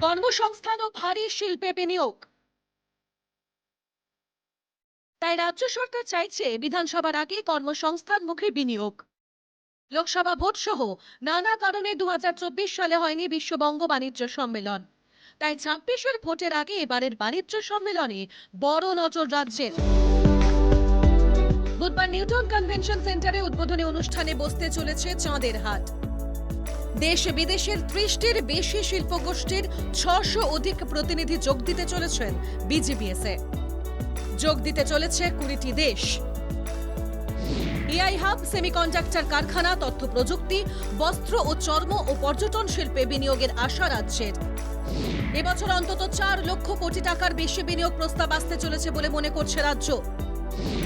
কর্মসংস্থান ও ভারী শিল্পে বিনিয়োগ। তাই রাজ্য সরকার চাইছে বিধানসভার আগে কর্মসংস্থানমুখী বিনিয়োগ। লোকসভা ভোট সহ নানা কারণে 2024 সালে হয়নি বিশ্ববঙ্গ বাণিজ্য সম্মেলন। তাই 26-এর ভোটের আগে এবারের বাণিজ্য সম্মেলনে বড় নজর রাজ্যের। বুধবার নিউটাউন কনভেনশন সেন্টারে উদ্বোধনী অনুষ্ঠানে বসতে চলেছে চাঁদের হাট। দেশ বিদেশের 30টির বেশি শিল্পগোষ্ঠীর 600 অধিক প্রতিনিধি যোগ দিতে চলেছেন বিজিবিএসে। যোগ দিতে চলেছে 20টি দেশ। এআই হাব, সেমিকন্ডাক্টর কারখানা, তথ্য প্রযুক্তি, বস্ত্র ও চর্ম ও পর্যটন শিল্পে বিনিয়োগের আশা রাজ্যের। এবছর অন্তত 4 লক্ষ কোটি টাকার বেশি বিনিয়োগ প্রস্তাব আসতে চলেছে বলে মনে করছে রাজ্য।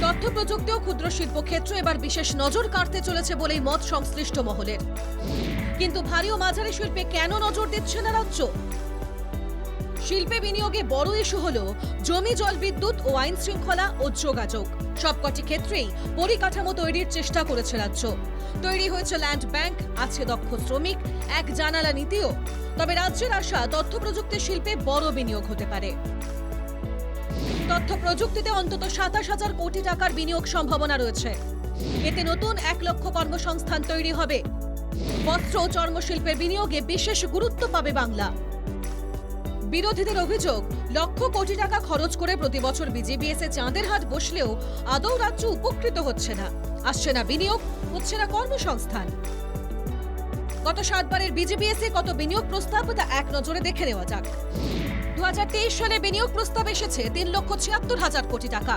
তথ্য প্রযুক্তি ও ক্ষুদ্র শিল্প ক্ষেত্র এবার বিশেষ নজর কাড়তে চলেছে বলেই মত সংশ্লিষ্ট মহলের। কিন্তু ভারী ও মাঝারি শিল্পে কেন নজর দিচ্ছে না রাজ্য? শিল্পে বিনিয়োগে বড় ইস্যু হল জমি, জল, বিদ্যুৎ ও আইন শৃঙ্খলা ও যোগাযোগ। সবকটি ক্ষেত্রেই পরিকাঠামো তৈরির চেষ্টা করেছে রাজ্য। তৈরি হয়েছে ল্যান্ড ব্যাংক, আছে দক্ষ শ্রমিক, এক জানালা নীতিও। তবে রাজ্যের আশা তথ্য প্রযুক্তি শিল্পে বড় বিনিয়োগ হতে পারে। তথ্য প্রযুক্তিতে অন্তত 27,000 কোটি টাকার বিনিয়োগ সম্ভাবনা রয়েছে। এতে নতুন 1 লক্ষ কর্মসংস্থান তৈরি হবে। বস্ত্র ও চর্মশিল্পের বিনিয়োগে বিশেষ গুরুত্ব পাবে বাংলা। বিরোধীদের অভিযোগ, লক্ষ কোটি টাকা খরচ করে প্রতি বছর বিজিবিএসে চাঁদের হাট বসলেও আদৌ রাজ্য উপকৃত হচ্ছে না। আসছে না বিনিয়োগ, হচ্ছে না কর্মসংস্থান। গত 7 বারের বিজিবিএসে কত বিনিয়োগ প্রস্তাব তা এক নজরে দেখে নেওয়া যাক। 2023 সালে বিনিয়োগ প্রস্তাব এসেছে 3,76,000 কোটি টাকা।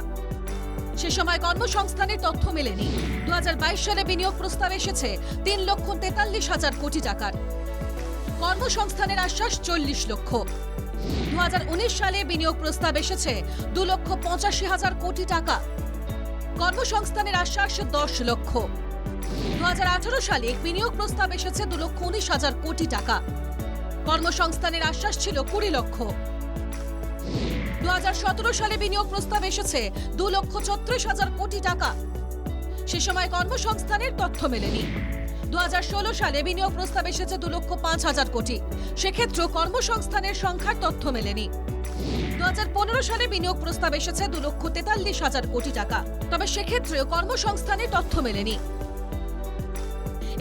সে সময় কর্মসংস্থানের তথ্য মেলেনি। 2022 সালে বিনিয়োগ প্রস্তাব এসেছে 3,43,000 কোটি টাকার। কর্মসংস্থানের আশ্বাস 40 লক্ষ। 2019 সালে বিনিয়োগ প্রস্তাব এসেছে 2,85,000 কোটি টাকা। কর্মসংস্থানের আশ্বাস 10 লক্ষ। 2018 সালে বিনিয়োগ প্রস্তাব এসেছে 2,19,000 কোটি টাকা। কর্মসংস্থানের আশ্বাস ছিল 20 লক্ষ। 2017 সালে বিনিয়োগ প্রস্তাব এসেছে 2,36,000 কোটি টাকা। সে সময় কর্মসংস্থানের তথ্য মেলেনি। 2016 সালে বিনিয়োগ প্রস্তাব এসেছে 2,05,000 কোটি। সেক্ষেত্রেও কর্মসংস্থানের সংখ্যার তথ্য মেলেনি। 2015 সালে বিনিয়োগ প্রস্তাব এসেছে 2,43,000 কোটি টাকা। তবে সেক্ষেত্রেও কর্মসংস্থানের তথ্য মেলেনি।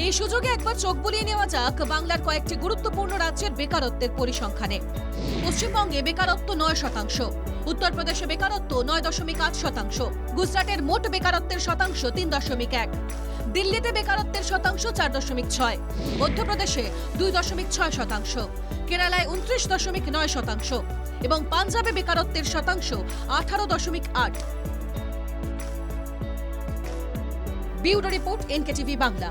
এই সুযোগে একবার চোখ বুলিয়ে নেওয়া যাক বাংলার কয়েকটি গুরুত্বপূর্ণ রাজ্যের বেকারত্বের পরিসংখ্যানে। পশ্চিমবঙ্গে বেকারত্ব 9%, উত্তরপ্রদেশে বেকারত্ব 9.8%, গুজরাটের মোট বেকারত্বের শতাংশ 3.1, দিল্লিতে বেকারত্বের শতাংশ 4.6, মধ্যপ্রদেশে 2.6%, কেরালায় 29.9% এবং পাঞ্জাবে বেকারত্বের শতাংশ 18.8। Bureau report, NKTV Bangla.